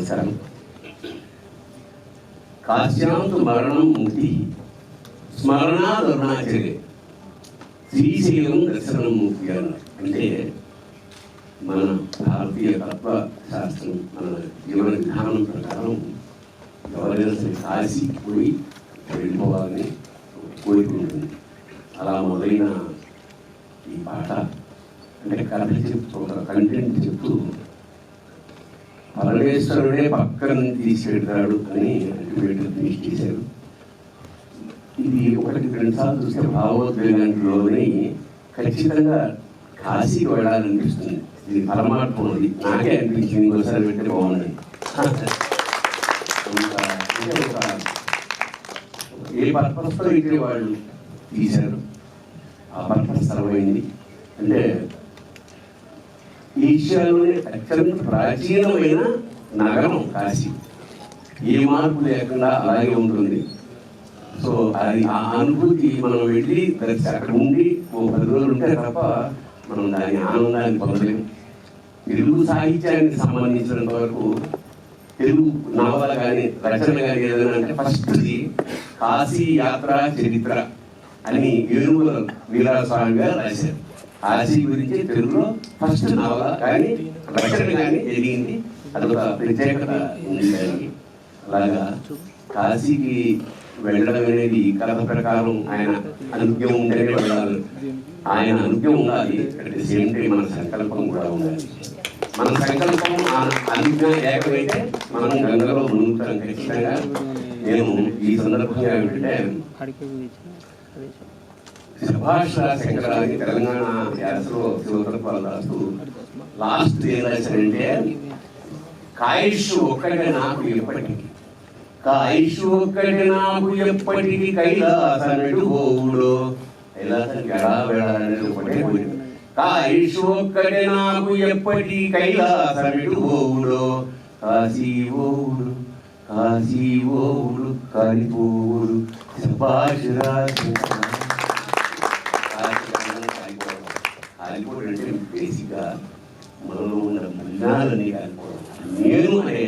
నమస్కారం. కాశ్యాంతు మరణం ముక్తి స్మరణాదరుణాచర్య శ్రీశైలం దర్శనం ముక్తి అన్నారు. అంటే మన భారతీయ తత్వశాస్త్రం, మన జీవన విధానం ప్రకారం ఎవరైనా సరే కాశీకి పోయి వెళ్ళిపోవాలని కోరిక ఉంటుంది. అలా మొదలైన ఈ పాట అంటే కథ చెప్తూ ఒక కంటెంట్ చెప్తూ పరమేశ్వరుడే పక్కన తీసుకెళ్తాడు అని ఫినిష్ చేశారు. ఇది ఒకటి రెండుసార్లు చూస్తే భావోద్వేగంలోనే ఖచ్చితంగా కాశీకి వెళ్ళాలనిపిస్తుంది. ఇది పరమాత్మ ఉంది, నాకే అనిపించింది ఇంకోసారి పెడితే బాగుంది. ఏ పర్పస్తో అయితే వాళ్ళు తీశారు ఆ పర్పస్ సర్వైంది. అంటే ఏషియాలోనే అత్యంత ప్రాచీనమైన నగరం కాశీ, ఏ మార్పు లేకుండా అలాగే ఉంటుంది. సో అది ఆ అనుభూతి మనం వెళ్ళి అక్కడ ఉండి ఓ 10 రోజులు ఉంటే తప్ప మనం దాని ఆనందాన్ని పొందలేము. తెలుగు సాహిత్యానికి సంబంధించినంత వరకు తెలుగు నవల కానీ రచన కానీ ఏదైనా అంటే ఫస్ట్ది కాశీ యాత్ర చరిత్ర అని ఏనుగుల వీరాస్వామి గారు రాశారు. కాశీ గురించి తెలుగులో ఫస్ట్ నవల కానీ రచన కానీ జరిగింది. అదొక ప్రత్యేకత ఉంది దానికి. అలాగా కాశీకి వెళ్ళడం అనేది కథ ప్రకారం ఆయన అనుగ్యం ఉంటేనే వెళ్ళాలి, ఆయన అనుగ్యం ఉండాలి. అట్ ది సేమ్ టైం మన సంకల్పం కూడా ఉండాలి. మన సంకల్పం అనుజ్ఞ లేకపోతే మనం గంగలో మునుగుతాం ఖచ్చితంగా. నేను ఈ సందర్భంగా ఏమిటంటే సుభాష్ శంకరానికి తెలంగాణ యాసలో శివతత్వాలు రాస్తూ లాస్ట్ ఏం రాశారంటే కాయుష్ ఒక్కటే నాకు ఎప్పటికీ, కాయుష్ ఒక్కటే నాకు ఎప్పటికీ కైలాసనడు గోవుడు. కైలాసానికి ఎలా వెళ్ళాలనేది ఒకటే పోయింది. కాయుష్ ఒక్కటే నాకు ఎప్పటికీ కైలాసనడు గోవుడు. కాశీ ఓవుడు కాశీ ఓవుడు కాలిపోవుడు సుభాష్ కాలిపోవడం అంటే బేసిక్గా మనలో ఉన్న మలినాలని కాలిపోవడం, నేను అనే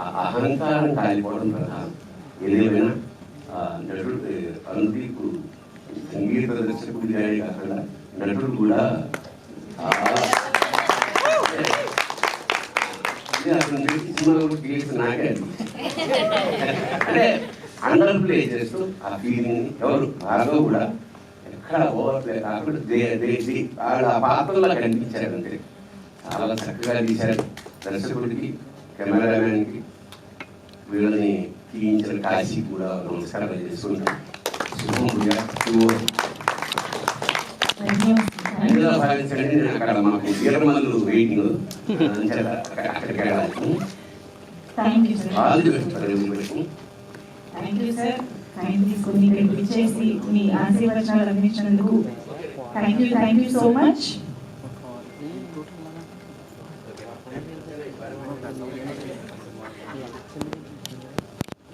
ఆ అహంకారం కాలిపోవడం ప్రధానం. ఏదేమైనా నటుడు అనుదీప్ సంగీత దర్శకుడి గారి కాకుండా నటుడు కూడా సినిమా నాకే అంటే అండర్ ప్లే చేస్తూ ఆ ఫీలింగ్ ఎవరు బాగా కూడా ఎక్కడ ఓవర్ ప్లే కాకుండా వాళ్ళ పాత్రలో కనిపించారు. అంటే చాలా చక్కగా తీశారు. దర్శకుడికి, కెమెరామ్యాన్కి, వీళ్ళని తీయించిన కాశీ కూడా నమస్కారం చేసుకుంటాం. భావించండి, అక్కడ మాకు వీరమల్లు వెయిటింగ్, అక్కడికి వెళ్ళాలి. Thank you sir. టైం తీసుకుని ఇక్కడికి వచ్చేసి మీ ఆశీర్వచనాలు అందించినందుకు థ్యాంక్ యూ సో మచ్.